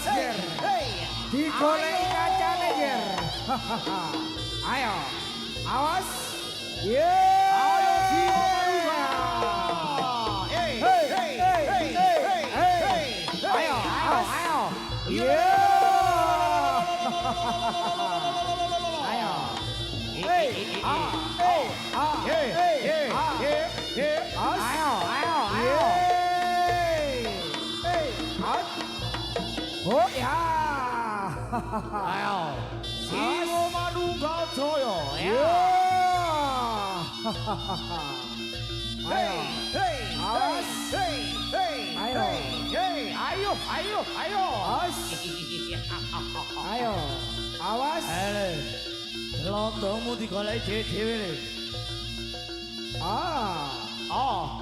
Jer. Digoleki kancane Jer. Ayo. Awas. Ye. Ayo Singo Maluka. Ayo. Ye. Ayo. Oh ya. Ayo. Singo Maluka Jaya. Ayo. Awas. Ayo. Ayo. Awas. Lontongmu digoleki dhewe. Ah. Oh,